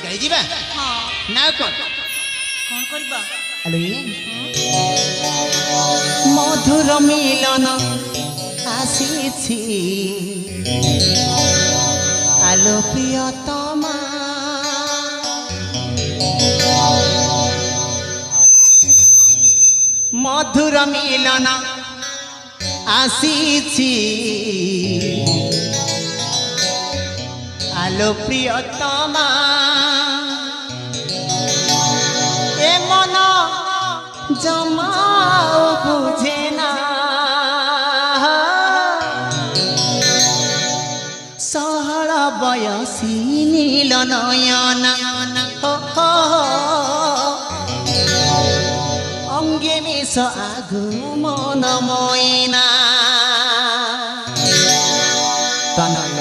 गाई जीवा हाँ ना कौन कौन करबा हेलो ये मधुर मिलन आसीछि आलो प्रियतमा मधुर मिलन आसीछि आलो प्रियतमा ए मन जमा बुझे ना सहर बयसी नील नयन अंगे मिस आगो मन मैना तनय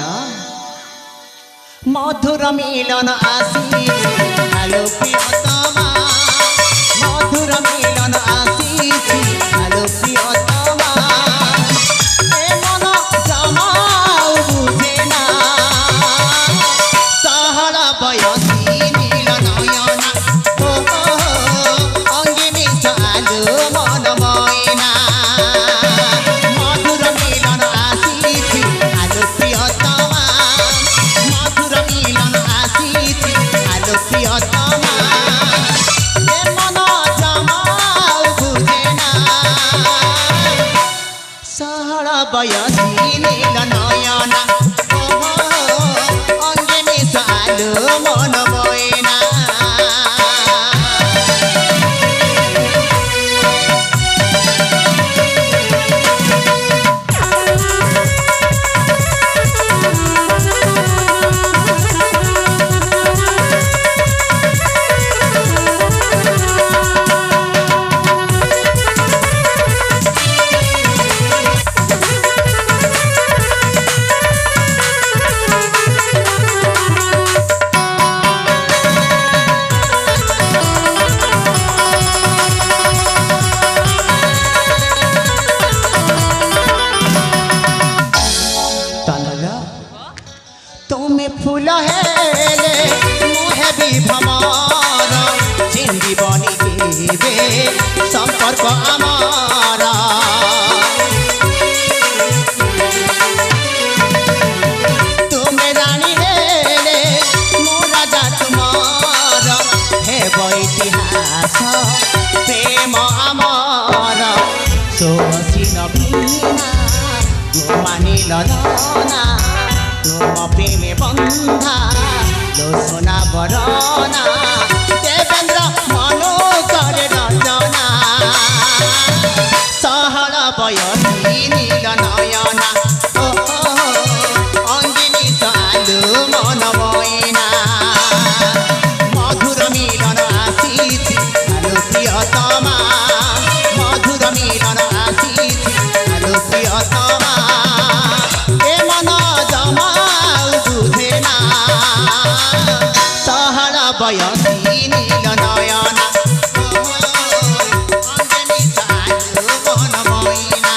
मधुर मिलन आसी आलो प्रियतमा मधुर मिलन आसी आलो प्रियतमा ए मन जमा बुझे ना सहर बयसी नील नयन अंगे मिस आगो मन मैना मधुर मिलन आसी आलो प्रियतमा मधुर मिलन आसी आलो प्रियतमा ए मन जमा बुझे ना सहर बयसी नील नयन अंगे मिस आलो मन मैना तुम्हें फूल हेले मुहे भी भमार जिंदी बनी के संपर्क आमारा तुम्हें रानी हेले मो राजा तुमार हे इतिहास प्रेम आमार सोची नवीना मानिल ना तुम प्रेमे बंधा लो सोना बरना देवेंद्र मनो करे रचना सहर बयसी नील नयना अंगिनी सालु मन मैना मधुर मिलन आसीछि आलो प्रियतमा मधुर मिलन आसीछि आलो प्रियतमा ए मन जमा बुझे ना सहर बयसी नील नयन अंजनी सालु मन मैना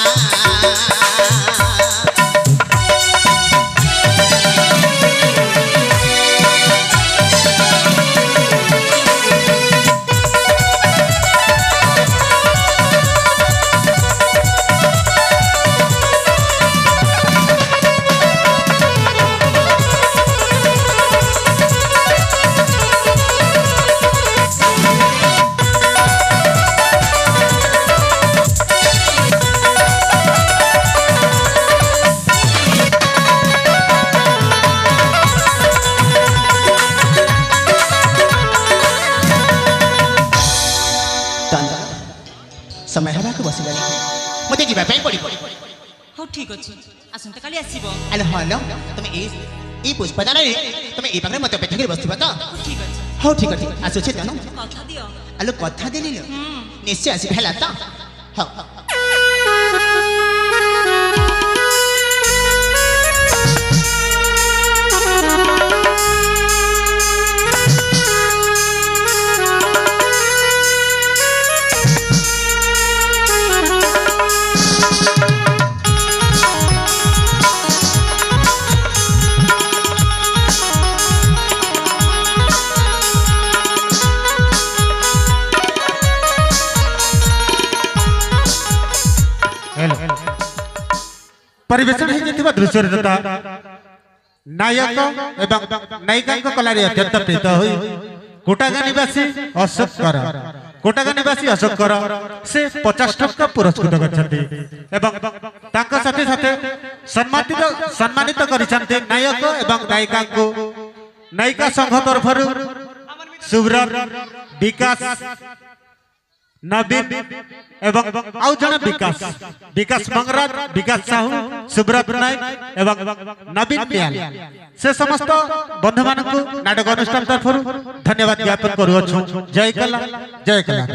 समय हवा को बसिला मते जीवा ପାଇଁ पड़ी हो ठीक अछि आसंता काली आसीबो आलो हलो तुम ई पुष्पदान रे तुम ई पाखरे मते पेठे बसथिबा त ठीक अछि हो ठीक अछि आसो छे तनो कथा दियो आलो कथा देलिलो निश्चय आसी भेला त हो परिवेशन होइथिबा दृश्य जता नायक एवं नायिका कलारी अत्यंत प्रीत होई कोटागा निवासी अशोक कर कोटागा निवासी अशोक कर से 50 टका पुरस्कृत करछथि एवं ताका साथे साथे सम्मानित करिसन्ते नायक एवं नायिका को नायिका संघ तरफरु सुब्रत विकास नवीन एवं आउ जन विकास मंगराज विकास साहू सुब्रत नायक एवं नवीन दयाल से समस्त बंधु मानक नाटक अनुष्ठान तरफ धन्यवाद ज्ञापन करूँ। जय कला जय कला।